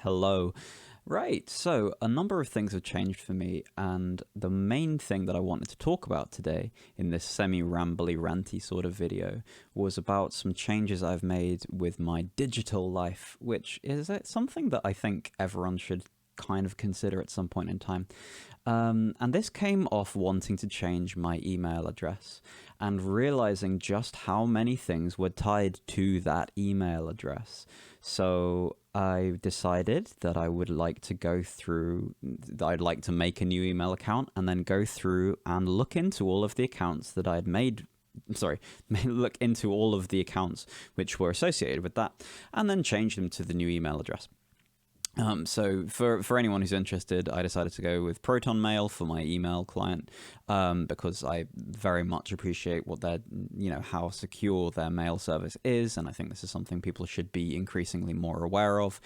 Hello. Right, so a number of things have changed for me, and the main thing that I wanted to talk about today in this semi-rambly, ranty sort of video was about some changes I've made with my digital life, which is something that I think everyone should kind of consider at some point in time. And this came off wanting to change my email address and realizing just how many things were tied to that email address. So I decided that I would like to go through, I'd like to make a new email account and then go through and look into all of the accounts that I'd made. Sorry, look into all of the accounts which were associated with that and then change them to the new email address. So for anyone who's interested, I decided to go with Proton Mail for my email client because I very much appreciate what how secure their mail service is, and I think this is something people should be increasingly more aware of.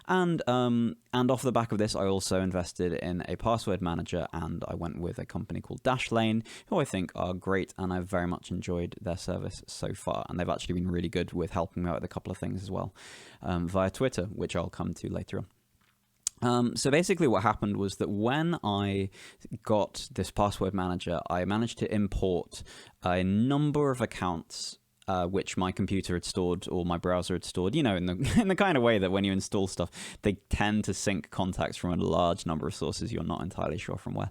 And off the back of this, I also invested in a password manager, and I went with a company called Dashlane, who I think are great, and I've very much enjoyed their service so far. And they've actually been really good with helping me out with a couple of things as well via Twitter, which I'll come to later on. So basically what happened was that when I got this password manager, I managed to import a number of accounts which my computer had stored or my browser had stored, in the kind of way that when you install stuff, they tend to sync contacts from a large number of sources. You're not entirely sure from where.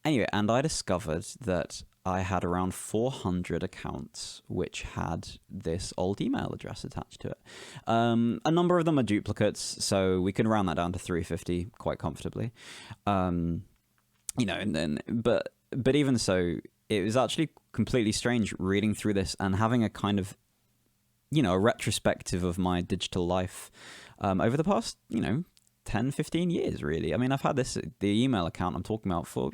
Anyway, and I discovered that I had around 400 accounts which had this old email address attached to it. A number of them are duplicates, so we can round that down to 350 quite comfortably. But even so, it was actually completely strange reading through this and having a kind of, a retrospective of my digital life over the past, 10, 15 years, really. I mean, I've had the email account I'm talking about for,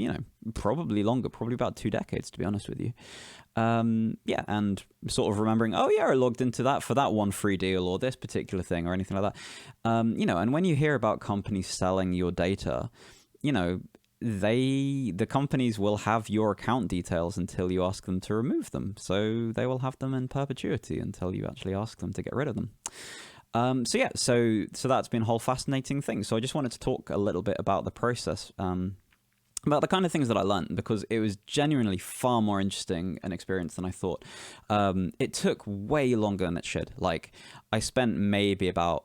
probably longer, probably about 2 decades, to be honest with you. And sort of remembering, I logged into that for that one free deal or this particular thing or anything like that. And when you hear about companies selling your data, the companies will have your account details until you ask them to remove them. So they will have them in perpetuity until you actually ask them to get rid of them. So that's been a whole fascinating thing. So I just wanted to talk a little bit about the process, about the kind of things that I learned, because it was genuinely far more interesting an experience than I thought. It took way longer than it should. Like, I spent maybe about,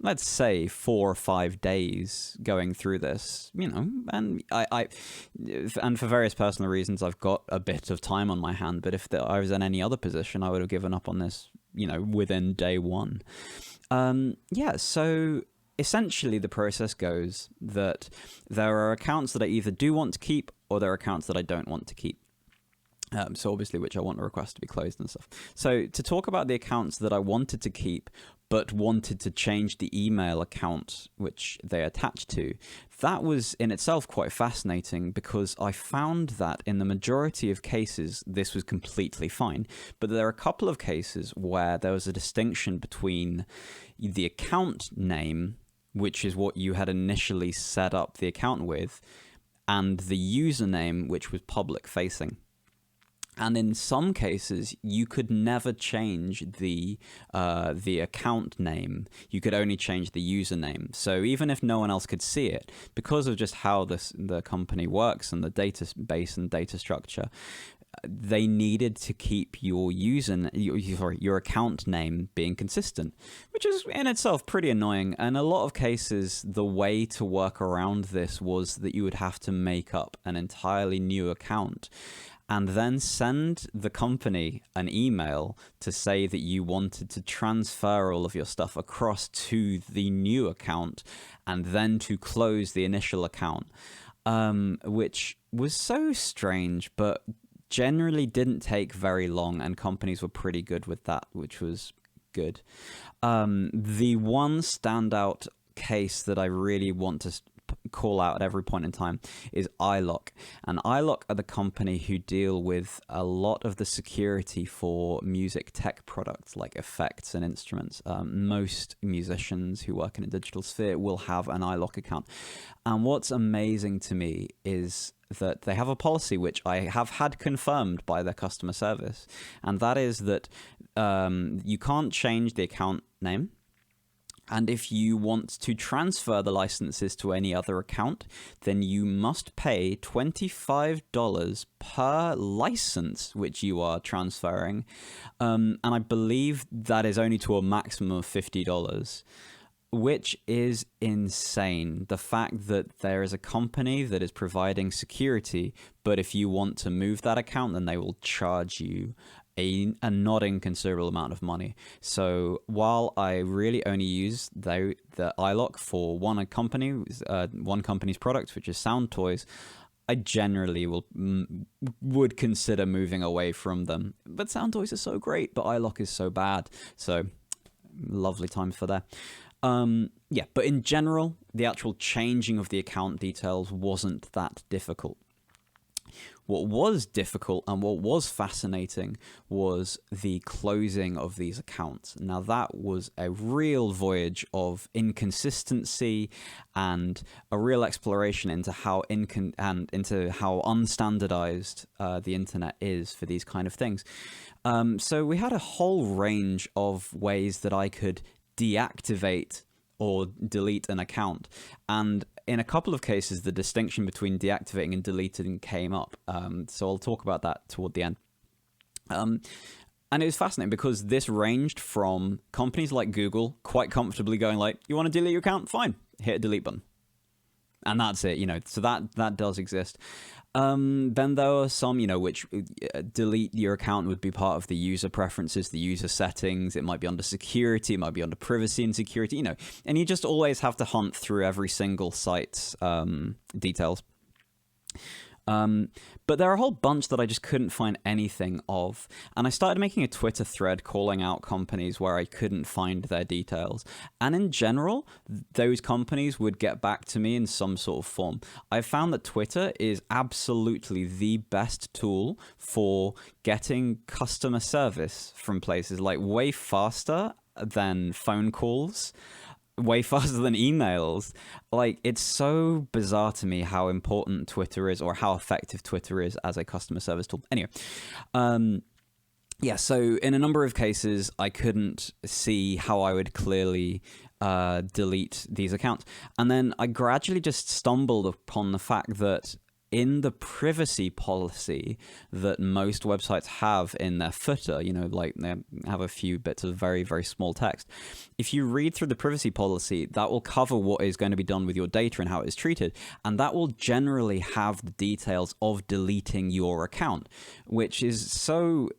let's say 4 or 5 days going through this, and and for various personal reasons, I've got a bit of time on my hand, but if I was in any other position, I would have given up on this, within day one. So essentially the process goes that there are accounts that I either do want to keep or there are accounts that I don't want to keep. So obviously which I want to request to be closed and stuff. So to talk about the accounts that I wanted to keep but wanted to change the email account which they attached to, that was in itself quite fascinating because I found that in the majority of cases this was completely fine. But there are a couple of cases where there was a distinction between the account name, which is what you had initially set up the account with, and the username, which was public facing. And in some cases, you could never change the account name. You could only change the username. So even if no one else could see it, because of just how the company works and the database and data structure, they needed to keep your your account name being consistent, which is in itself pretty annoying. And a lot of cases, the way to work around this was that you would have to make up an entirely new account and then send the company an email to say that you wanted to transfer all of your stuff across to the new account and then to close the initial account, which was so strange, but generally didn't take very long, and companies were pretty good with that, which was good. The one standout case that I really want to call out at every point in time is iLok. And iLok are the company who deal with a lot of the security for music tech products like effects and instruments. Most musicians who work in a digital sphere will have an iLok account. And what's amazing to me is that they have a policy which I have had confirmed by their customer service, and that is that you can't change the account name. And if you want to transfer the licenses to any other account, then you must pay $25 per license which you are transferring. And I believe that is only to a maximum of $50, which is insane. The fact that there is a company that is providing security, but if you want to move that account, then they will charge you a not inconsiderable amount of money. So while I really only use the iLock for one company's products, which is Sound Toys, I generally would consider moving away from them. But Sound Toys are so great, but iLock is so bad. So lovely times for that. Yeah, but in general, the actual changing of the account details wasn't that difficult. What was difficult and what was fascinating was the closing of these accounts. Now, that was a real voyage of inconsistency and a real exploration into how unstandardized the internet is for these kind of things. So we had a whole range of ways that I could deactivate or delete an account, and in a couple of cases the distinction between deactivating and deleting came up, so I'll talk about that toward the end. And it was fascinating because this ranged from companies like Google quite comfortably going like, you want to delete your account? Fine, hit a delete button. And that's it, so that does exist. Then there are some, which delete your account would be part of the user preferences, the user settings. It might be under security, it might be under privacy and security, and you just always have to hunt through every single site's details. But there are a whole bunch that I just couldn't find anything of. And I started making a Twitter thread calling out companies where I couldn't find their details. And in general, those companies would get back to me in some sort of form. I found that Twitter is absolutely the best tool for getting customer service from places, like way faster than phone calls, way faster than emails. Like, it's so bizarre to me how important Twitter is, or how effective Twitter is as a customer service tool. Anyway, yeah, so in a number of cases, I couldn't see how I would clearly delete these accounts. And then I gradually just stumbled upon the fact that in the privacy policy that most websites have in their footer, like they have a few bits of very, very small text. If you read through the privacy policy, that will cover what is going to be done with your data and how it is treated. And that will generally have the details of deleting your account, which is so...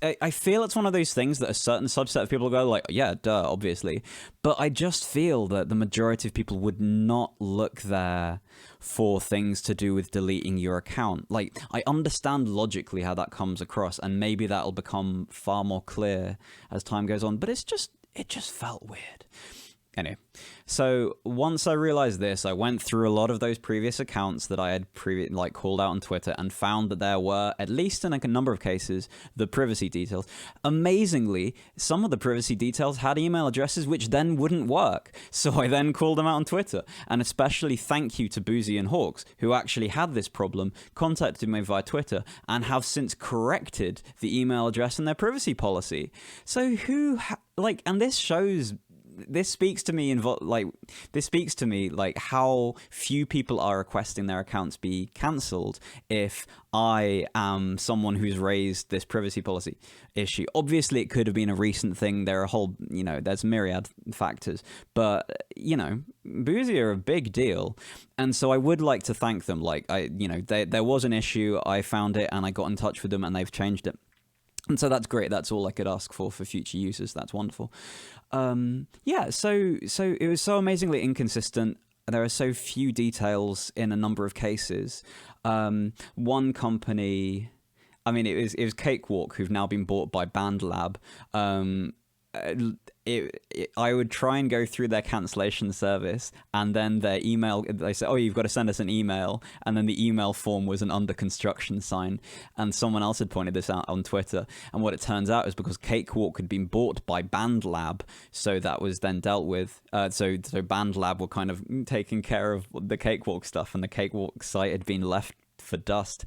I feel it's one of those things that a certain subset of people go like, yeah, duh, obviously. But I just feel that the majority of people would not look there for things to do with deleting your account. Like, I understand logically how that comes across, and maybe that'll become far more clear as time goes on, but it just felt weird. Anyway, so once I realized this, I went through a lot of those previous accounts that I had called out on Twitter, and found that there were, at least in a number of cases, the privacy details. Amazingly, some of the privacy details had email addresses which then wouldn't work. So I then called them out on Twitter, and especially thank you to Boozy and Hawks, who actually had this problem, contacted me via Twitter, and have since corrected the email address in their privacy policy. So and this speaks to me how few people are requesting their accounts be cancelled if I am someone who's raised this privacy policy issue. Obviously, it could have been a recent thing. There are a whole, there's myriad factors, but Boozy are a big deal, and so I would like to thank them. There was an issue, I found it, and I got in touch with them, and they've changed it. And so that's great. That's all I could ask for future users. That's wonderful. Yeah, so it was so amazingly inconsistent. There are so few details in a number of cases. One company, it was Cakewalk, who've now been bought by BandLab. I would try and go through their cancellation service, and then their email, they say, oh, you've got to send us an email, and then the email form was an under construction sign, and someone else had pointed this out on Twitter, and what it turns out is because Cakewalk had been bought by BandLab, so that was then dealt with, so BandLab were kind of taking care of the Cakewalk stuff, and the Cakewalk site had been left for dust.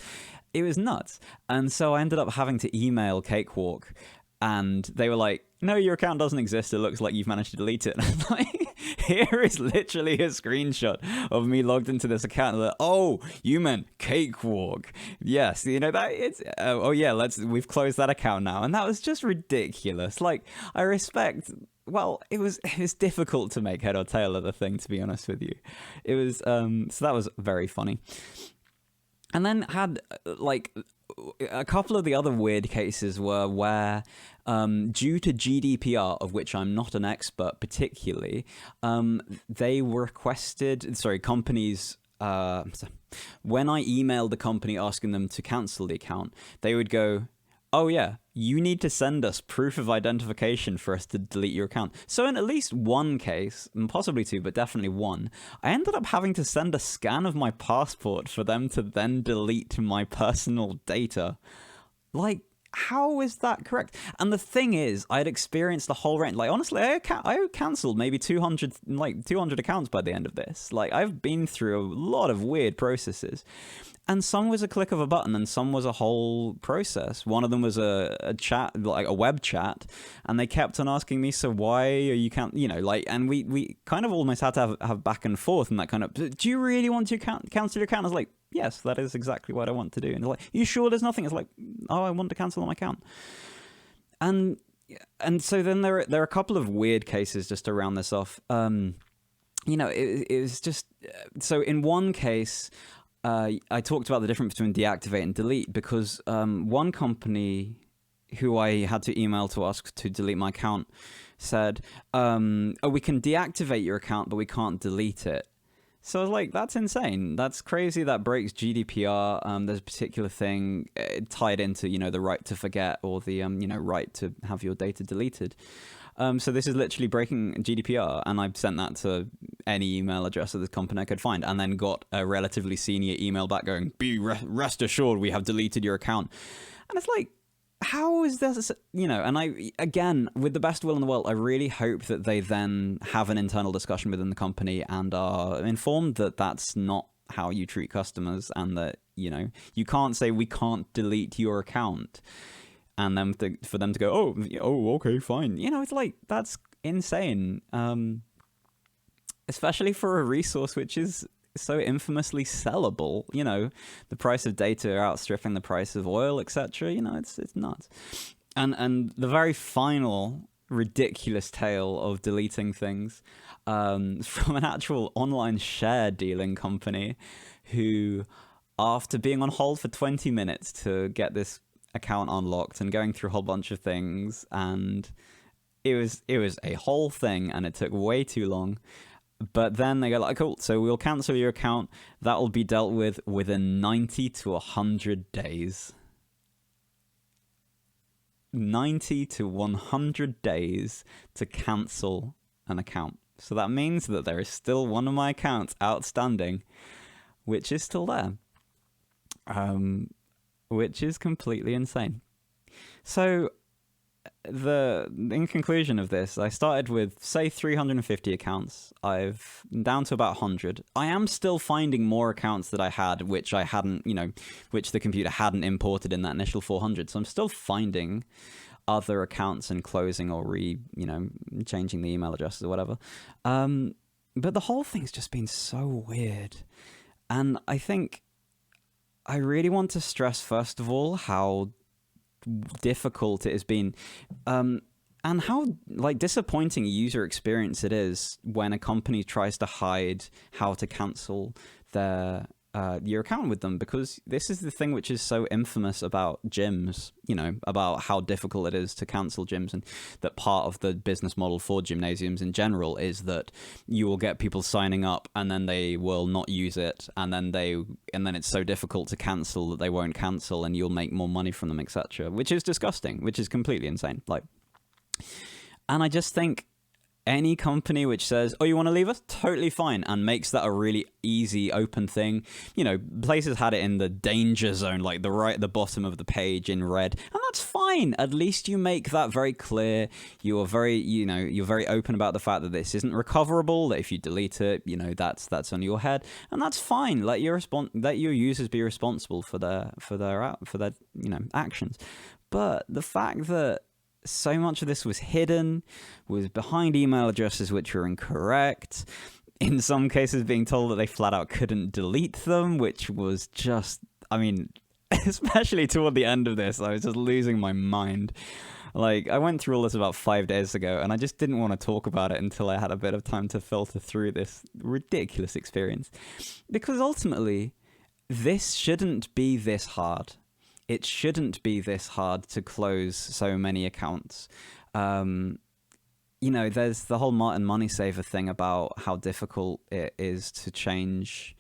It was nuts, and so I ended up having to email Cakewalk, and they were like, no, your account doesn't exist. It looks like you've managed to delete it. Like, here is literally a screenshot of me logged into this account. Like, oh, you meant Cakewalk. Yes, you know that it's. Oh yeah, we've closed that account now, and that was just ridiculous. Like, I respect. Well, it was difficult to make head or tail of the thing, to be honest with you. It was so that was very funny. And then had like a couple of the other weird cases were where, due to GDPR, of which I'm not an expert particularly, they requested, companies, when I emailed the company asking them to cancel the account, they would go, oh yeah, you need to send us proof of identification for us to delete your account. So in at least one case, and possibly two, but definitely one, I ended up having to send a scan of my passport for them to then delete my personal data. Like, how is that correct? And the thing is, I'd experienced the whole range. Like, honestly, I cancelled maybe 200 accounts by the end of this. Like, I've been through a lot of weird processes. And some was a click of a button, and some was a whole process. One of them was a chat, like a web chat, and they kept on asking me, so why are you and we kind of almost had to have back and forth, and that kind of, do you really want to cancel your account? I was like, yes, that is exactly what I want to do. And they're like, you sure there's nothing? It's like, oh, I want to cancel my account. And so then there are a couple of weird cases just to round this off. It was just, so in one case, I talked about the difference between deactivate and delete because one company who I had to email to ask to delete my account said, we can deactivate your account, but we can't delete it. So I was like, that's insane. That's crazy. That breaks GDPR. There's a particular thing tied into, the right to forget or the, right to have your data deleted. So this is literally breaking GDPR, and I sent that to any email address of this company I could find, and then got a relatively senior email back going, rest assured we have deleted your account. And it's like, how is this, and I, again, with the best will in the world, I really hope that they then have an internal discussion within the company and are informed that that's not how you treat customers, and that, you can't say we can't delete your account. And then for them to go, oh, okay, fine. It's like, that's insane. Especially for a resource which is so infamously sellable. The price of data outstripping the price of oil, etc. It's nuts. And the very final ridiculous tale of deleting things from an actual online share dealing company who, after being on hold for 20 minutes to get this account unlocked and going through a whole bunch of things, and it was a whole thing, and it took way too long. But then they go like, cool, so we'll cancel your account. That will be dealt with within 90 to 100 days. 90 to 100 days to cancel an account. So that means that there is still one of my accounts outstanding, which is still there. Which is completely insane. So, in conclusion of this, I started with, say, 350 accounts. I've down to about 100. I am still finding more accounts that I had, which I hadn't, which the computer hadn't imported in that initial 400. So I'm still finding other accounts and closing or changing the email addresses or whatever. But the whole thing's just been so weird. And I think I really want to stress, first of all, how difficult it has been, and how disappointing a user experience it is when a company tries to hide how to cancel your account with them, because this is the thing which is so infamous about gyms, about how difficult it is to cancel gyms, and that part of the business model for gymnasiums in general is that you will get people signing up and then they will not use it, and then it's so difficult to cancel that they won't cancel, and you'll make more money from them, etc., which is disgusting, which is completely insane. And I just think any company which says, oh, you want to leave us? Totally fine. And makes that a really easy, open thing. Places had it in the danger zone, like the bottom of the page in red. And that's fine. At least you make that very clear. You're very open about the fact that this isn't recoverable, that if you delete it, that's on your head. And that's fine. Let your users be responsible for their actions. But the fact that so much of this was hidden, was behind email addresses which were incorrect. In some cases, being told that they flat out couldn't delete them, which was just, I mean, especially toward the end of this, I was just losing my mind. Like, I went through all this about 5 days ago, and I just didn't want to talk about it until I had a bit of time to filter through this ridiculous experience. Because ultimately, this shouldn't be this hard. It shouldn't be this hard to close so many accounts. There's the whole Martin Moneysaver thing about how difficult it is to change,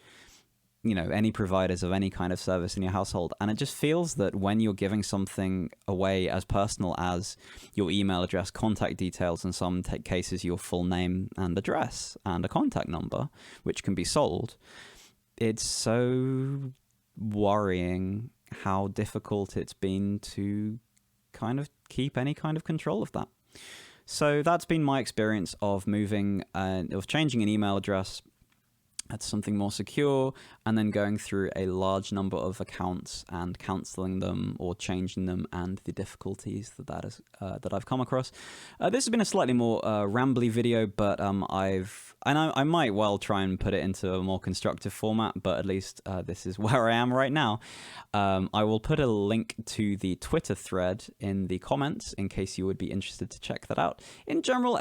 any providers of any kind of service in your household. And it just feels that when you're giving something away as personal as your email address, contact details, in some cases your full name and address and a contact number, which can be sold, it's so worrying how difficult it's been to kind of keep any kind of control of that. So that's been my experience of changing an email address to something more secure, and then going through a large number of accounts and cancelling them or changing them, and the difficulties that I've come across. This has been a slightly more rambly video, but I might well try and put it into a more constructive format, but at least this is where I am right now. I will put a link to the Twitter thread in the comments in case you would be interested to check that out. In general,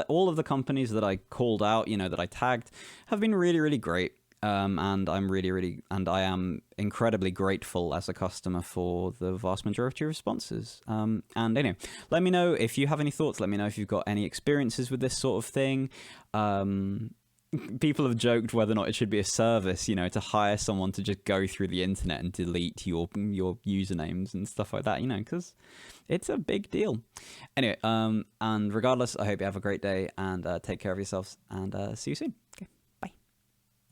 all of the companies that I called out, that I tagged, have been really, really great. And I am incredibly grateful as a customer for the vast majority of responses. And anyway, let me know if you have any thoughts. Let me know if you've got any experiences with this sort of thing. People have joked whether or not it should be a service, to hire someone to just go through the internet and delete your usernames and stuff like that, because it's a big deal. Anyway, and regardless, I hope you have a great day, and take care of yourselves, and see you soon. Okay.